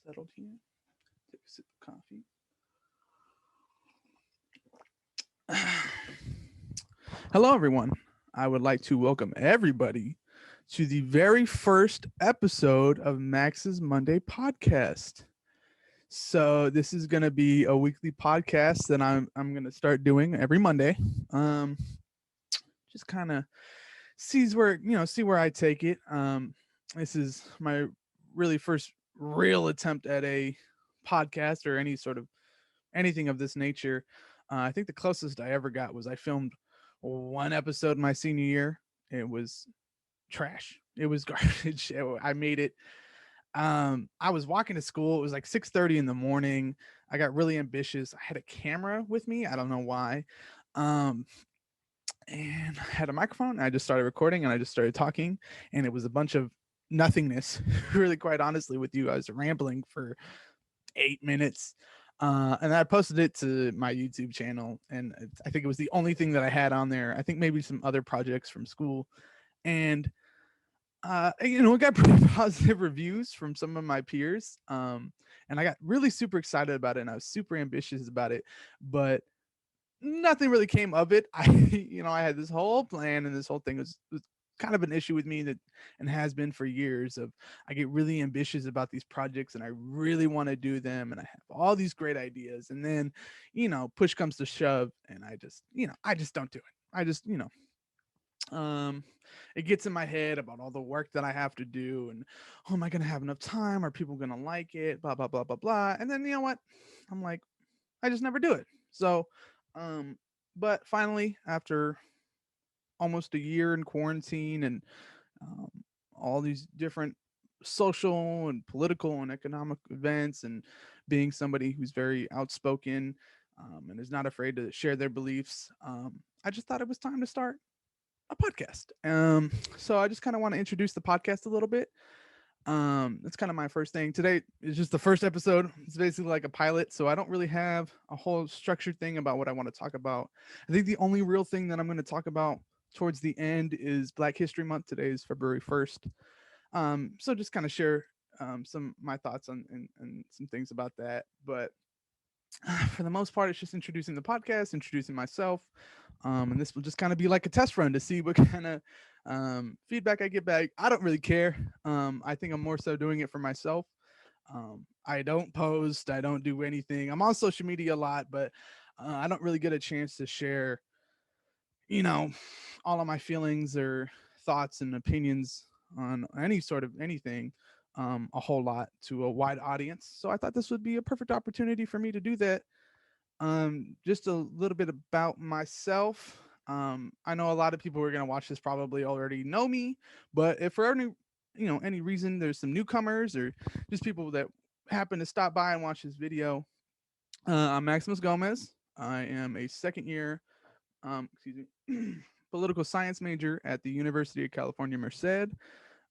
settled here. Take a sip of coffee. Hello, everyone. I would like to welcome everybody to the very first episode of Max's Monday podcast. So this is going to be a weekly podcast that I'm going to start doing every Monday. Um, just kind of see where I take it. This is my really first real attempt at a podcast or any sort of anything of this nature. I think the closest I ever got was I filmed one episode my senior year. It was trash. It was garbage. I made it. I was walking to school. It was like 6:30 in the morning. I got really ambitious. I had a camera with me. I don't know why. Um, and I had a microphone. I just started recording and I just started talking, and it was a bunch of nothingness. Really, quite honestly, with you, I was rambling for 8 minutes. And I posted it to my YouTube channel, and I think it was the only thing that I had on there. I think maybe some other projects from school, and it got pretty positive reviews from some of my peers. And I got really super excited about it, and I was super ambitious about it, but nothing really came of it. I had this whole plan, and this whole thing was kind of an issue with me that and has been for years of I get really ambitious about these projects and I really want to do them and I have all these great ideas, and then push comes to shove and I just don't do it. I just um it gets in my head about all the work that I have to do, and oh, am I going to have enough time, are people going to like it, blah blah blah blah blah, and then you know what, I'm like, I just never do it. So um but finally, after almost a year in quarantine and um, all these different social and political and economic events, and being somebody who's very outspoken and is not afraid to share their beliefs, I just thought it was time to start a podcast. So I just kind of want to introduce the podcast a little bit. That's kind of my first thing. Today is just the first episode. It's basically like a pilot, so I don't really have a whole structured thing about what I want to talk about. I think the only real thing that I'm going to talk about towards the end is Black History Month. Today is February 1st. So just kind of share some my thoughts on and some things about that. But for the most part, it's just introducing the podcast, introducing myself, and this will just kind of be like a test run to see what kind of feedback I get back. I don't really care. I think I'm more so doing it for myself. I don't post, I don't do anything. I'm on social media a lot, but I don't really get a chance to share, you know, all of my feelings or thoughts and opinions on any sort of anything a whole lot to a wide audience. So I thought this would be a perfect opportunity for me to do that. Just a little bit about myself. I know a lot of people who are going to watch this probably already know me, but if for any reason there's some newcomers or just people that happen to stop by and watch this video, I'm Maximus Gomez. I am a second year, excuse me, political science major at the University of California, Merced.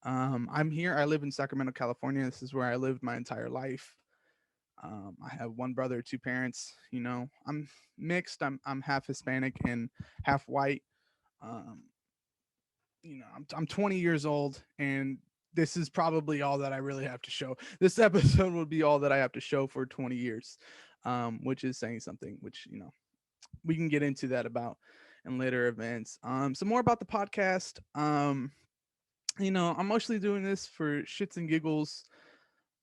I'm here. I live in Sacramento, California. This is where I lived my entire life. I have one brother, two parents. I'm mixed. I'm half Hispanic and half white. Um, I'm 20 years old, and this is probably all that I really have to show. This episode will be all that I have to show for 20 years, which is saying something. Which we can get into that about in later events. Some more about the podcast. I'm mostly doing this for shits and giggles.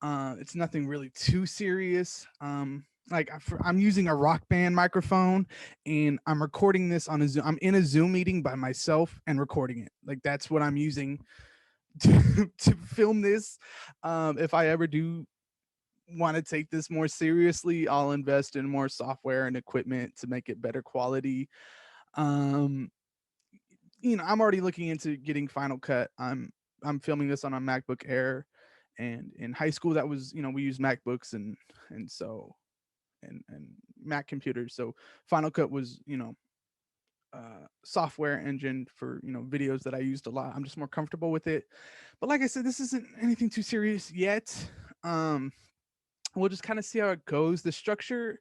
It's nothing really too serious. Like I'm using a Rock Band microphone, and I'm recording this on a Zoom. I'm in a Zoom meeting by myself and recording it. Like that's what I'm using to film this. If I ever do want to take this more seriously, I'll invest in more software and equipment to make it better quality. Um, I'm already looking into getting Final Cut. I'm filming this on a MacBook Air, and in high school that was we used MacBooks and so and Mac computers. So Final Cut was software engine for videos that I used a lot. I'm just more comfortable with it. But like I said, this isn't anything too serious yet. Um, we'll just kind of see how it goes. The structure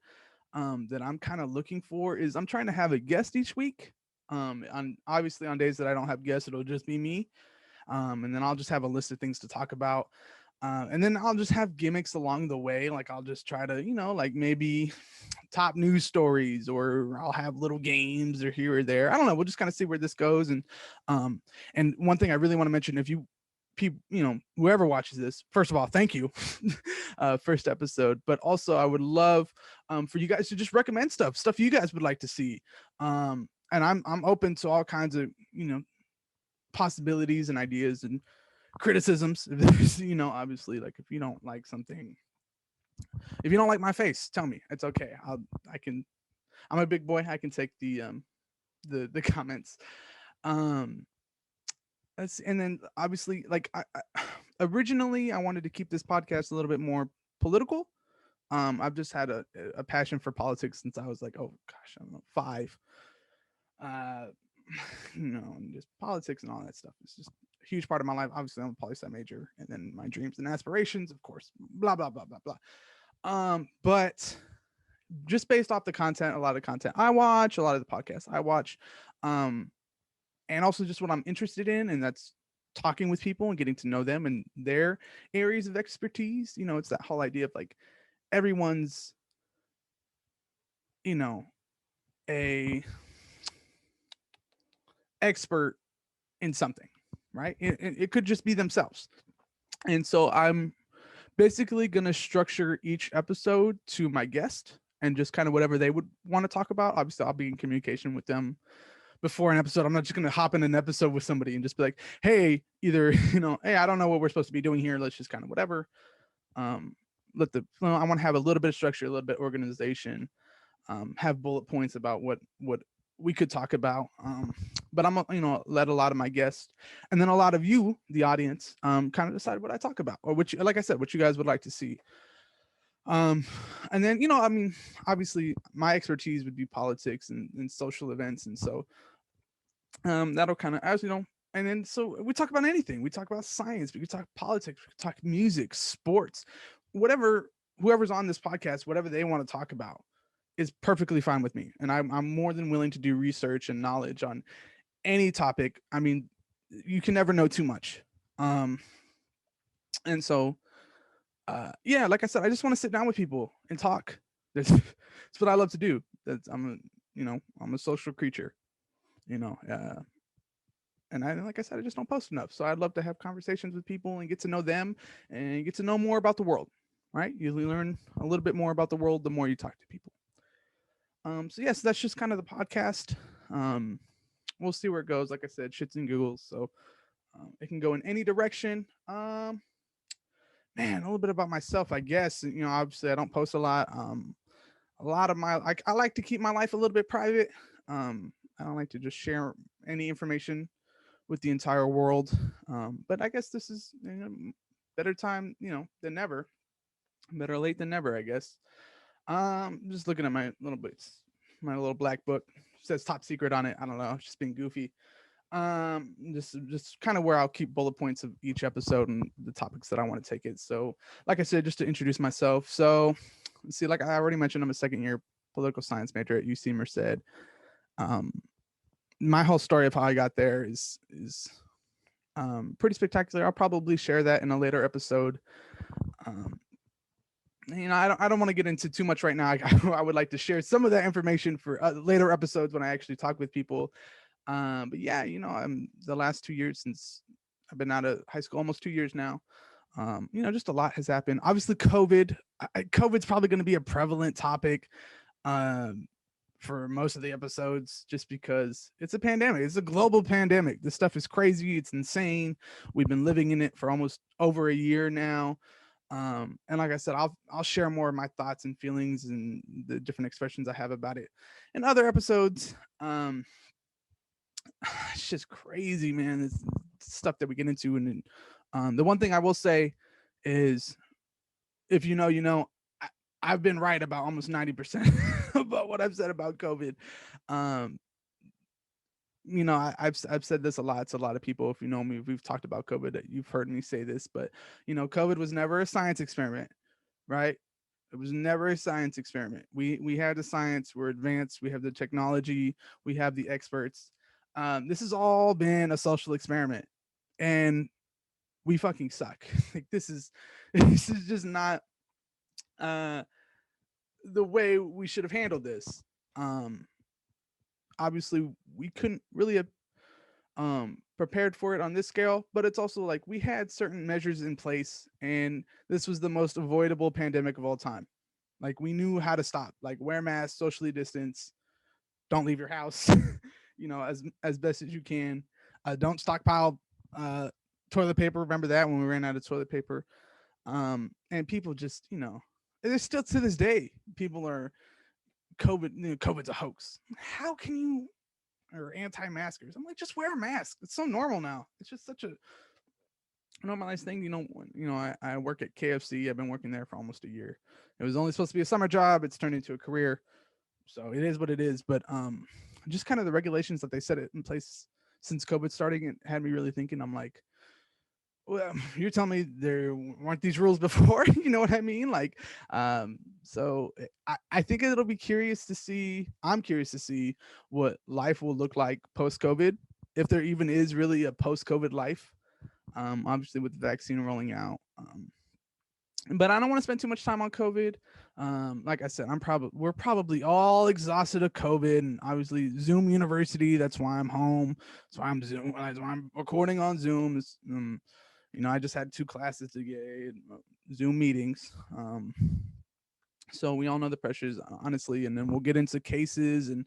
that I'm kind of looking for is I'm trying to have a guest each week. On obviously on days that I don't have guests, it'll just be me. And then I'll just have a list of things to talk about. And then I'll just have gimmicks along the way. Like I'll just try to, like maybe top news stories, or I'll have little games or here or there. I don't know. We'll just kind of see where this goes. Um, and one thing I really want to mention, if you people, whoever watches this, first of all, thank you, first episode. But also, I would love for you guys to just recommend stuff you guys would like to see. And I'm open to all kinds of possibilities and ideas and criticisms. If there's, obviously, like if you don't like something, if you don't like my face, tell me. It's okay. I'm a big boy. I can take the comments. Um, and then obviously, like originally, I wanted to keep this podcast a little bit more political. I've just had a passion for politics since I was like, oh gosh, I don't know, 5. Uh, and just politics and all that stuff. It's just a huge part of my life. Obviously, I'm a poli-sci major, and then my dreams and aspirations, of course, blah blah blah blah blah. But just based off the content, a lot of content I watch, a lot of the podcasts I watch, and also just what I'm interested in, and that's talking with people and getting to know them and their areas of expertise. It's that whole idea of like everyone's, a expert in something, right? It could just be themselves. And so I'm basically going to structure each episode to my guest and just kind of whatever they would want to talk about. Obviously, I'll be in communication with them before an episode. I'm not just going to hop in an episode with somebody and just be like, hey, either, hey, I don't know what we're supposed to be doing here. Let's just kind of whatever. I want to have a little bit of structure, a little bit of organization, have bullet points about what we could talk about. But I'm let a lot of my guests and then a lot of you, the audience, kind of decide what I talk about, or which, like I said, what you guys would like to see. And then obviously my expertise would be politics and social events, and so that'll kind of, as and then so we talk about anything. We talk about science, we could talk politics, we could talk music, sports, whatever. Whoever's on this podcast, whatever they want to talk about is perfectly fine with me. And I'm more than willing to do research and knowledge on any topic. I mean, you can never know too much. And so, yeah, like I said, I just want to sit down with people and talk. That's what I love to do. I'm a social creature, and like I said, I just don't post enough. So I'd love to have conversations with people and get to know them and get to know more about the world, right? You learn a little bit more about the world the more you talk to people. So yes, that's just kind of the podcast. We'll see where it goes. Like I said, shits and giggles, so it can go in any direction. Man, a little bit about myself, I guess. Obviously, I don't post a lot. A lot of my, I like to keep my life a little bit private. I don't like to just share any information with the entire world. But I guess this is better time, than never. Better late than never, I guess. Just looking at my little black book. It says top secret on it. I don't know, just being goofy. Just kind of where I'll keep bullet points of each episode and the topics that I want to take it. So, like I said, just to introduce myself. So, let's see, like I already mentioned, I'm a second year political science major at UC Merced. My whole story of how I got there is pretty spectacular. I'll probably share that in a later episode. I don't want to get into too much right now. I would like to share some of that information for later episodes when I actually talk with people. But yeah, I'm the last 2 years since I've been out of high school, almost 2 years now. Just a lot has happened. Obviously, COVID's probably going to be a prevalent topic for most of the episodes, just because it's a pandemic. It's a global pandemic. This stuff is crazy. It's insane. We've been living in it for almost over a year now. And like I said, I'll share more of my thoughts and feelings and the different expressions I have about it in other episodes. It's just crazy, man. It's stuff that we get into, and the one thing I will say is, if you know, I've been right about almost 90% about what I've said about COVID. I've said this a lot to a lot of people. If you know me, if we've talked about COVID, you've heard me say this, but COVID was never a science experiment, right? It was never a science experiment. We had the science, we're advanced, we have the technology, we have the experts. This has all been a social experiment. And we fucking suck. Like this is just not uh the way we should have handled this. Um Obviously we couldn't really have prepared for it on this scale, but it's also like we had certain measures in place, and this was the most avoidable pandemic of all time. Like we knew how to stop, like wear masks, socially distance, don't leave your house, as best as you can. Don't stockpile uh, toilet paper. Remember that when we ran out of toilet paper. And people just, there's still to this day, people are COVID's a hoax. How can you or anti-maskers? I'm like, just wear a mask. It's so normal now. It's just such a normalized thing. I work at KFC. I've been working there for almost a year. It was only supposed to be a summer job. It's turned into a career. So it is what it is. But just kind of the regulations that they set it in place since COVID starting, it had me really thinking. I'm like, well, you're telling me there weren't these rules before? You know what I mean? Like, I think it'll be curious to see. I'm curious to see what life will look like post COVID, if there even is really a post COVID life. Obviously, with the vaccine rolling out. But I don't want to spend too much time on COVID. Like I said, we're probably all exhausted of COVID, and obviously Zoom University. That's why I'm home. That's why I'm Zoom. That's why I'm recording on Zoom. I just had 2 classes to get Zoom meetings. So we all know the pressures, honestly, and then we'll get into cases and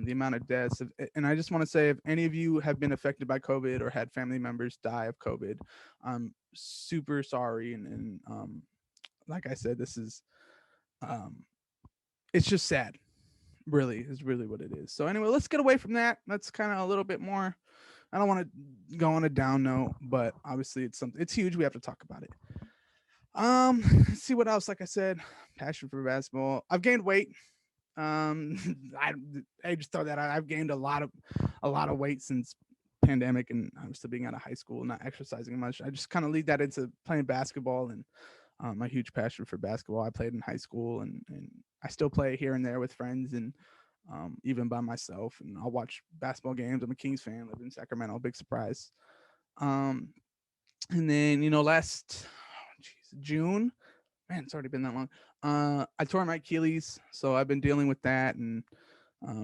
the amount of deaths. And I just want to say, if any of you have been affected by COVID or had family members die of COVID, I'm super sorry. And like I said, this is um, it's just sad. Really, is really what it is. So anyway, let's get away from that. That's kind of a little bit more. I don't want to go on a down note, but obviously it's something. It's huge. We have to talk about it. Let's see what else. Like I said, passion for basketball. I've gained weight. Um, I just thought that I've gained a lot of weight since pandemic, and I'm still being out of high school, not exercising much. I just kind of lead that into playing basketball and my huge passion for basketball. I played in high school, and I still play here and there with friends, and even by myself. And I'll watch basketball games. I'm a Kings fan. Live in Sacramento. Big surprise. Um, and then last June, man, it's already been that long. I tore my Achilles, so I've been dealing with that and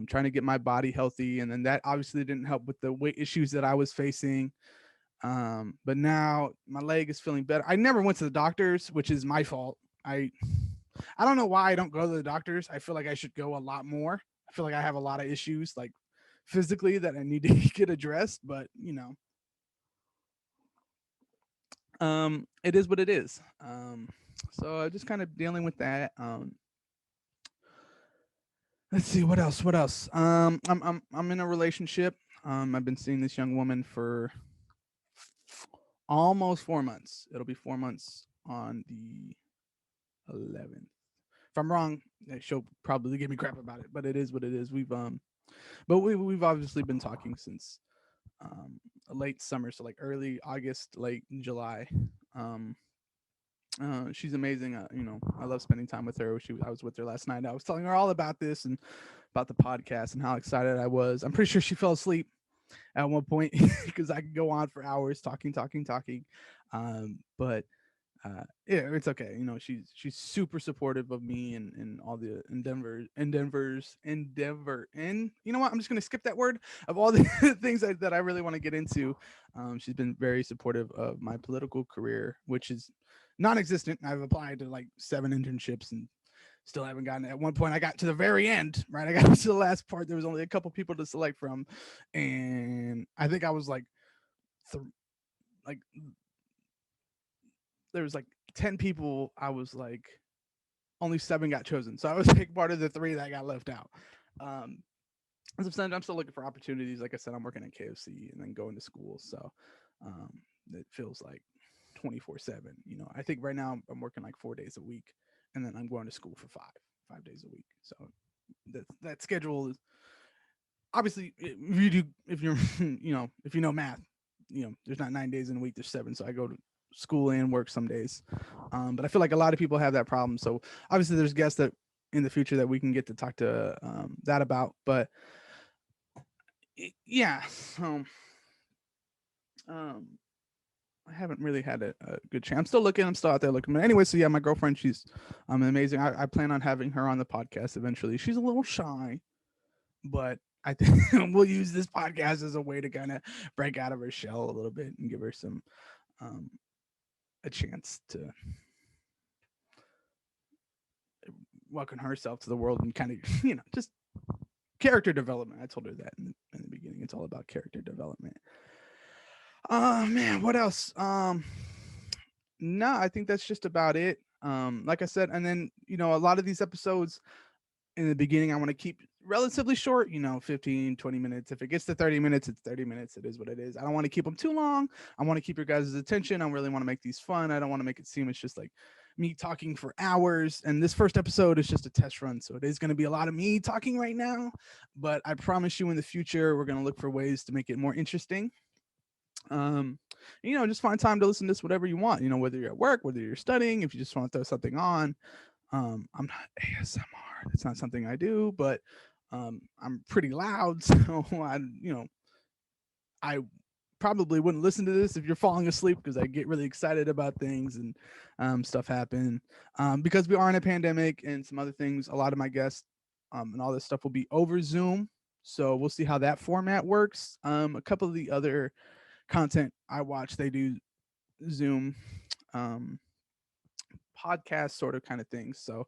trying to get my body healthy. And then that obviously didn't help with the weight issues that I was facing. But now my leg is feeling better. I never went to the doctors, which is my fault. I don't know why I don't go to the doctors. I feel like I should go a lot more. I feel like I have a lot of issues, like physically, that I need to get addressed. But it is what it is. So I'm just kind of dealing with that. Let's see what else. What else? I'm in a relationship. I've been seeing this young woman for almost 4 months. It'll be 4 months on the 11th. If I'm wrong, she'll probably give me crap about it. But it is what it is. We've obviously been talking since late summer, so like early August, late July. Um, she's amazing. I love spending time with her. I was with her last night. I was telling her all about this and about the podcast and how excited I was. I'm pretty sure she fell asleep at one point because I could go on for hours talking, talking, talking. But yeah, it's okay. She's super supportive of me and all the endeavor. And you know what? I'm just gonna skip that word of all the things that I really want to get into. She's been very supportive of my political career, which is non-existent. I've applied to like 7 internships and still haven't gotten it. At one point I got to the very end, right? I got to the last part. There was only a couple people to select from, and I think I was like like there was like 10 people. I was like only 7 got chosen, so I was like part of the 3 that got left out. um as I'm saying, I'm still looking for opportunities. Like I said, I'm working at KFC and then going to school, so um it feels like 24/7. I think right now I'm working like 4 days a week, and then I'm going to school for 5 days a week. So that schedule is obviously, if you're if you know math, there's not 9 days in a week, there's 7. So I go to school and work some days. But I feel like a lot of people have that problem. So obviously there's guests that in the future that we can get to talk to that about. But yeah, so um I haven't really had a good chance. I'm still looking. I'm still out there looking. But anyway, so yeah, my girlfriend, she's amazing. I plan on having her on the podcast eventually. She's a little shy, but I think we'll use this podcast as a way to kind of break out of her shell a little bit and give her some um, a chance to welcome herself to the world and kind of just character development. I told her that in the beginning. It's all about character development. Oh man, what else? No, I think that's just about it. Like I said, and then a lot of these episodes in the beginning I want to keep relatively short, 15, 20 minutes. If it gets to 30 minutes, it's 30 minutes. It is what it is. I don't want to keep them too long. I want to keep your guys' attention. I really want to make these fun. I don't want to make it seem it's just like me talking for hours. And this first episode is just a test run. So it is going to be a lot of me talking right now. But I promise you in the future, we're going to look for ways to make it more interesting. Just find time to listen to this whatever you want, whether you're at work, whether you're studying, if you just want to throw something on. I'm not ASMR. It's not something I do, but I'm pretty loud, so I probably wouldn't listen to this if you're falling asleep because I get really excited about things and stuff happen. Because we are in a pandemic and some other things, a lot of my guests and all this stuff will be over Zoom. So we'll see how that format works. A couple of the other content I watch, they do Zoom podcast sort of kind of things. So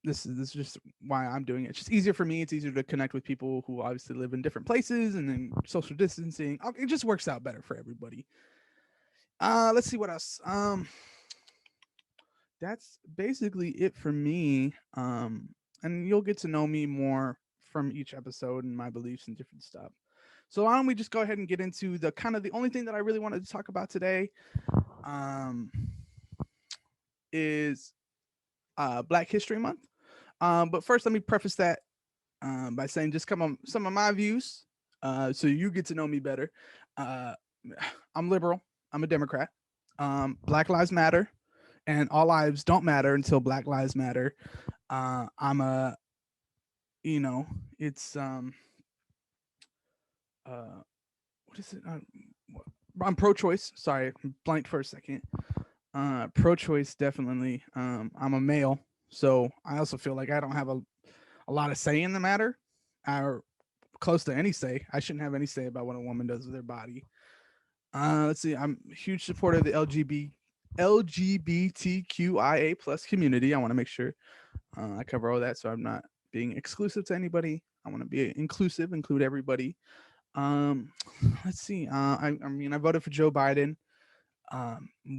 this is just why I'm doing it. It's just easier for me. It's easier to connect with people who obviously live in different places, and then social distancing. It just works out better for everybody. Let's see what else. That's basically it for me. And you'll get to know me more from each episode and my beliefs and different stuff. So why don't we just go ahead and get into the kind of the only thing that I really wanted to talk about today, is Black History Month. But first, let me preface that by saying just come on some of my views, so you get to know me better. I'm liberal. I'm a Democrat. Black Lives Matter, and all lives don't matter until Black Lives Matter. I'm a, it's what is it? I'm pro-choice. Sorry, blanked for a second. Pro-choice, definitely. I'm a male, so I also feel like I don't have a lot of say in the matter, or close to any say. I shouldn't have any say about what a woman does with their body. Let's see. I'm a huge supporter of the LGBTQIA plus community. I want to make sure I cover all that, so I'm not being exclusive to anybody. I want to be inclusive, include everybody. Let's see. I mean, I voted for Joe Biden.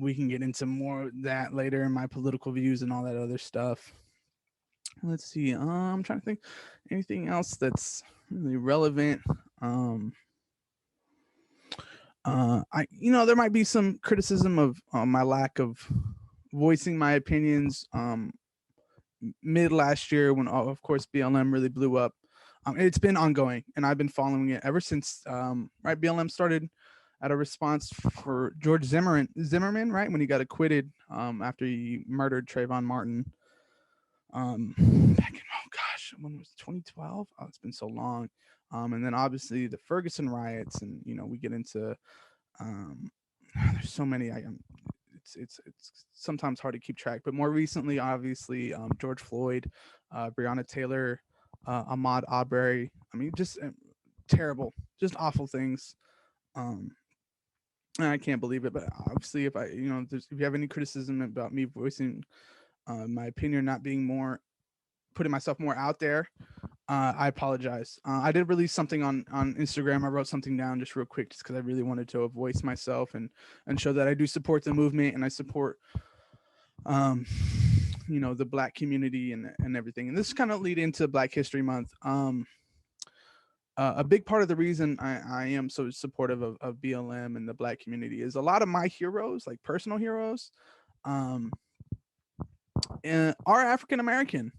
We can get into more of that later in my political views and all that other stuff. Let's see. I'm trying to think anything else that's really relevant. There might be some criticism of my lack of voicing my opinions mid last year when, of course, BLM really blew up. It's been ongoing, and I've been following it ever since. Right, BLM started at a response for George Zimmerman, right, when he got acquitted after he murdered Trayvon Martin. Back in, oh gosh, when was it, 2012? Oh, it's been so long. And then obviously the Ferguson riots, and we get into there's so many. It's sometimes hard to keep track, but more recently, obviously, George Floyd, Breonna Taylor, Ahmaud Arbery. I mean, just terrible, just awful things. I can't believe it, but obviously, if if you have any criticism about me voicing my opinion, not being more, putting myself more out there, I apologize. I did release something on Instagram. I wrote something down just real quick, just because I really wanted to voice myself and show that I do support the movement and I support, the Black community and everything. And this kind of lead into Black History Month. A big part of the reason I am so supportive of BLM and the Black community is a lot of my heroes, like personal heroes, are African American.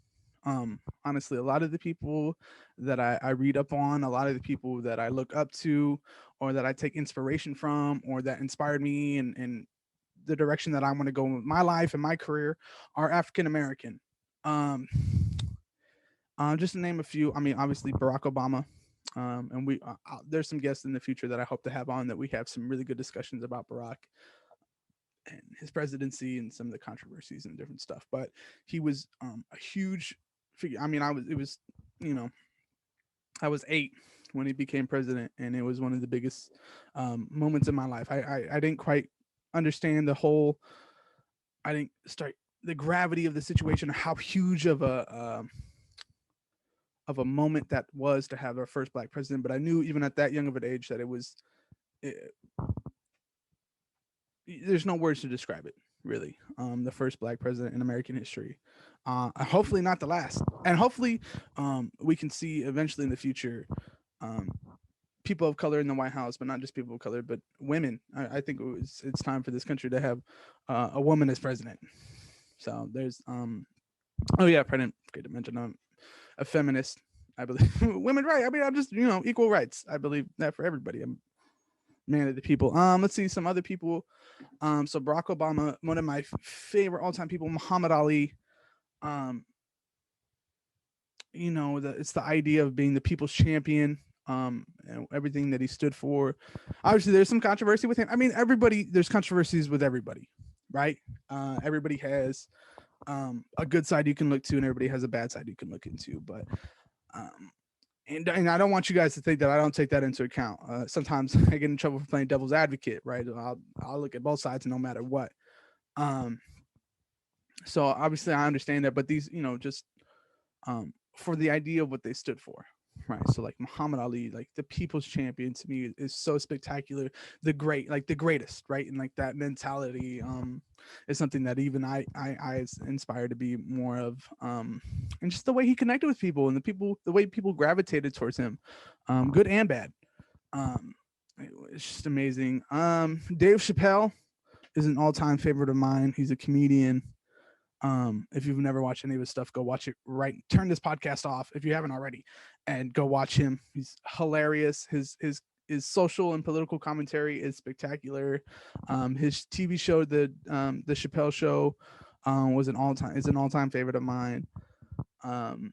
Honestly, a lot of the people that I read up on, a lot of the people that I look up to, or that I take inspiration from, or that inspired me in the direction that I want to go with my life and my career, are African American. Just to name a few, I mean, obviously Barack Obama, And there's some guests in the future that I hope to have on that we have some really good discussions about Barack and his presidency and some of the controversies and different stuff. But he was a huge figure. I mean, it was, you know, I was 8 when he became president, and it was one of the biggest moments in my life. I didn't quite understand the whole. I didn't start the gravity of the situation, or how huge of a moment that was to have our first black president. But I knew even at that young of an age that it was. It, there's no words to describe it. Really, the first black president in American history. Hopefully not the last, and hopefully we can see eventually in the future um, people of color in the White House, but not just people of color, but women. I think it's time for this country to have a woman as president. So there's oh yeah, I didn't forget to mention a feminist. I believe women right. I mean, I'm just equal rights. I believe that for everybody. I'm man of the people. Let's see some other people. So Barack Obama, one of my favorite all time people, Muhammad Ali. Um, it's the idea of being the people's champion, and everything that he stood for. Obviously there's some controversy with him. I mean, there's controversies with everybody, right? Everybody has a good side you can look to, and everybody has a bad side you can look into. But um and I don't want you guys to think that I don't take that into account. Sometimes I get in trouble for playing devil's advocate, right? I'll look at both sides no matter what. um so obviously I understand that, but these, just for the idea of what they stood for. Right. So like Muhammad Ali, like the people's champion to me is so spectacular. The great, like the greatest, right? And like that mentality is something that even I inspired to be more of. And just the way he connected with people, and the way people gravitated towards him, good and bad. Um it's just amazing. Dave Chappelle is an all-time favorite of mine. He's a comedian. If you've never watched any of his stuff, go watch it. Right, turn this podcast off if you haven't already, and go watch him. He's hilarious. His social and political commentary is spectacular. His TV show, the Chappelle Show, was an all time is an all time favorite of mine. Um,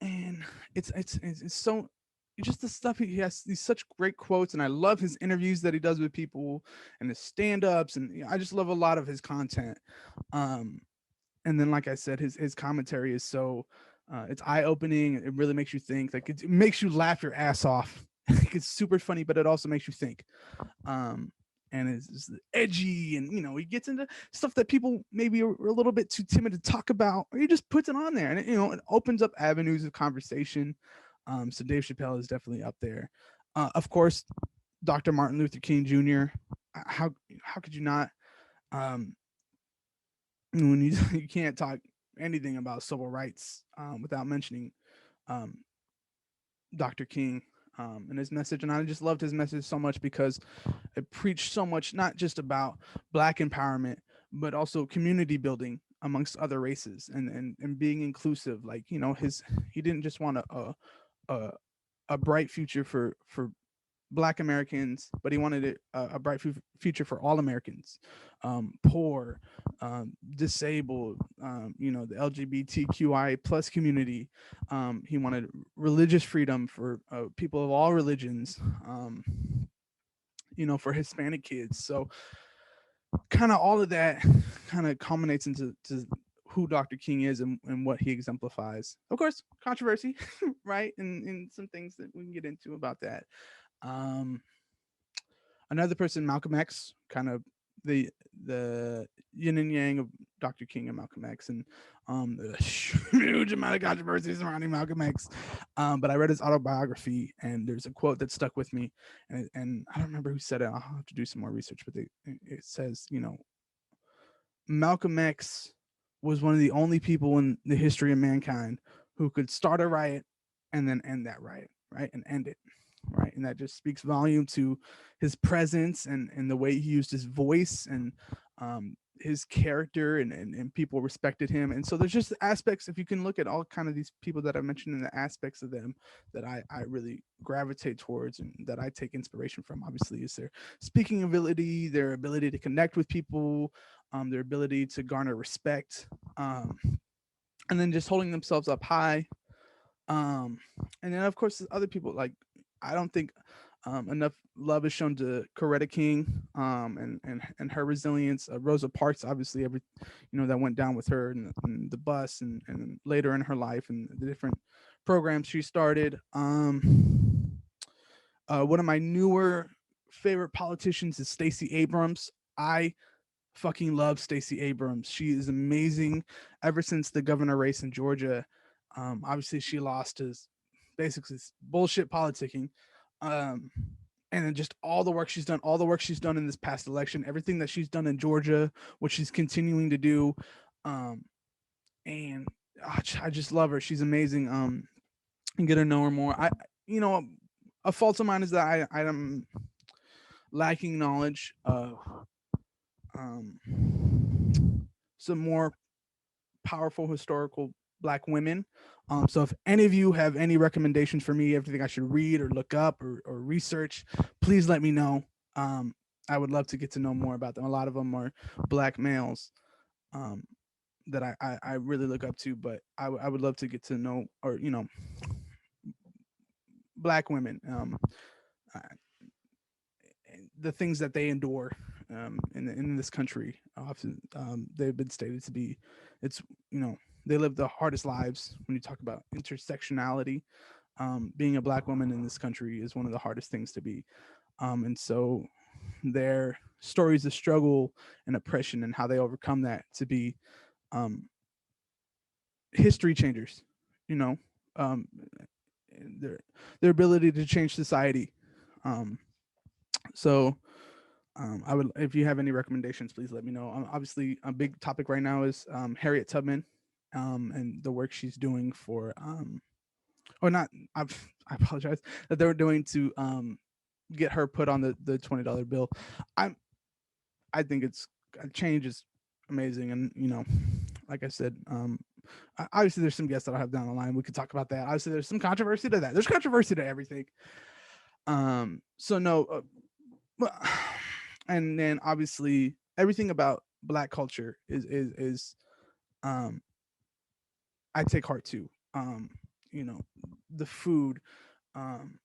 and it's so just the stuff he has, these such great quotes, and I love his interviews that he does with people, and his stand-ups, and I just love a lot of his content. um and then like I said, his commentary is so it's eye-opening. It really makes you think. Like it makes you laugh your ass off. It's super funny, but it also makes you think. um and it's edgy, and he gets into stuff that people maybe are a little bit too timid to talk about, or he just puts it on there, and it opens up avenues of conversation. So Dave Chappelle is definitely up there. Of course, Dr. Martin Luther King Jr. How could you not? um when you you can't talk anything about civil rights without mentioning um, Dr. King and his message. And I just loved his message so much because it preached so much, not just about Black empowerment, but also community building amongst other races, and being inclusive. Like he didn't just want a, a bright future for Black Americans, but he wanted a bright future for all Americans, poor, disabled, the LGBTQI plus community. He wanted religious freedom for people of all religions, for Hispanic kids. So kind of all of that kind of culminates into who Dr. King is, and what he exemplifies. Of course, controversy, right? And some things that we can get into about that. Um, Another person, Malcolm X, kind of the yin and yang of Dr. King and Malcolm X, and the huge amount of controversy surrounding Malcolm X. But I read his autobiography, and there's a quote that stuck with me, and I don't remember who said it. I'll have to do some more research, but it says, Malcolm X was one of the only people in the history of mankind who could start a riot and then end that riot, right, and end it, right. And that just speaks volume to his presence, and the way he used his voice, and his character, and people respected him. And so there's just aspects, if you can look at all kind of these people that I mentioned, in the aspects of them that I really gravitate towards, and that I take inspiration from. Obviously, is their speaking ability, their ability to connect with people, their ability to garner respect, and then just holding themselves up high, Um, and then of course there's other people like I don't think enough love is shown to Coretta King and her resilience. Rosa Parks, obviously, every that went down with her and the bus and later in her life and the different programs she started. One of my newer favorite politicians is Stacey Abrams. I fucking love Stacey Abrams. She is amazing. Ever since the governor race in Georgia, obviously she lost his basically bullshit politicking. Um, and then just all the work she's done, all the work she's done in this past election, everything that she's done in Georgia, what she's continuing to do. Um, and I just love her. She's amazing. And get to know her more. You know, a fault of mine is that I am lacking knowledge of um, some more powerful historical Black women. So if any of you have any recommendations for me, everything I should read or look up or research, please let me know. I would love to get to know more about them. A lot of them are Black males um, that I really look up to, but I would love to get to know or Black women. Uh, the things that they endure in this country. Often they've been stated to be, it's they live the hardest lives. When you talk about intersectionality, being a Black woman in this country is one of the hardest things to be. And so their stories of struggle and oppression and how they overcome that to be um, history changers. You know, um, their their ability to change society. Um, so I would, if you have any recommendations, please let me know. Obviously, a big topic right now is Harriet Tubman and the work she's doing for, or not. I apologize that they were doing to get her put on the $20 bill. I'm, I think it's change is amazing, and like I said, obviously there's some guests that I have down the line. We could talk about that. Obviously, there's some controversy to that. There's controversy to everything. So no, and then obviously everything about Black culture is um I take heart to. You know, the food, um,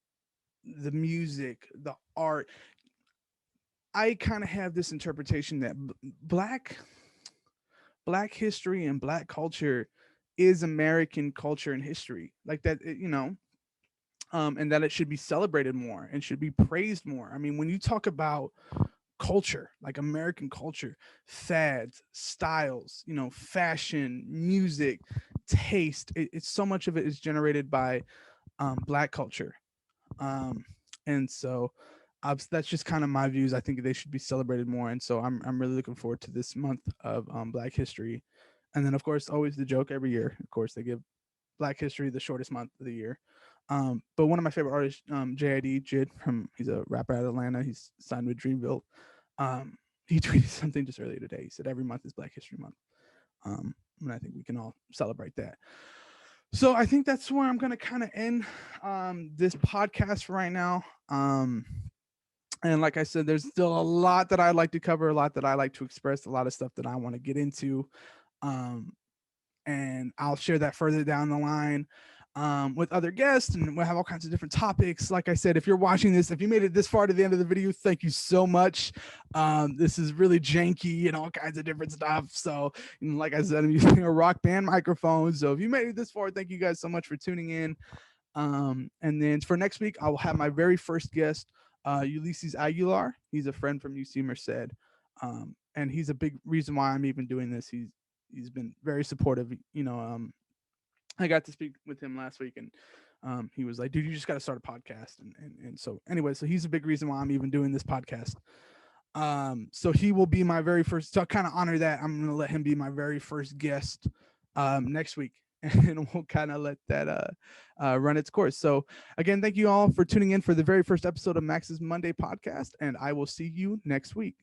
the music, the art. I kind of have this interpretation that black history and Black culture is American culture and history. Like that, and that it should be celebrated more and should be praised more. I mean, when you talk about culture, like American culture, fads, styles, fashion, music, taste. It's so much of it is generated by Black culture, um, and so that's just kind of my views. I think they should be celebrated more, and so I'm really looking forward to this month of Black History, and then of course always the joke every year. Of course they give Black History the shortest month of the year. But one of my favorite artists, JID Jid, he's a rapper out of Atlanta. He's signed with Dreamville. He tweeted something just earlier today. He said every month is Black History Month. And I think we can all celebrate that. So I think that's where I'm going to kind of end this podcast for right now. And like I said, there's still a lot that I'd like to cover, a lot that I like to express, a lot of stuff that I want to get into. And I'll share that further down the line with other guests, and we'll have all kinds of different topics. Like I said, if you're watching this, if you made it this far to the end of the video, thank you so much. This is really janky and all kinds of different stuff. So, like I said, I'm using a Rock Band microphone. So if you made it this far, thank you guys so much for tuning in. And then for next week, I will have my very first guest, Ulysses Aguilar. He's a friend from UC Merced. And he's a big reason why I'm even doing this. He's been very supportive. I got to speak with him last week, and he was like, "Dude, you just got to start a podcast." And so anyway, so he's a big reason why I'm even doing this podcast. So he will be my very first. So I kind of honor that. I'm gonna let him be my very first guest next week, and we'll kind of let that run its course. So again, thank you all for tuning in for the very first episode of Max's Monday podcast, and I will see you next week.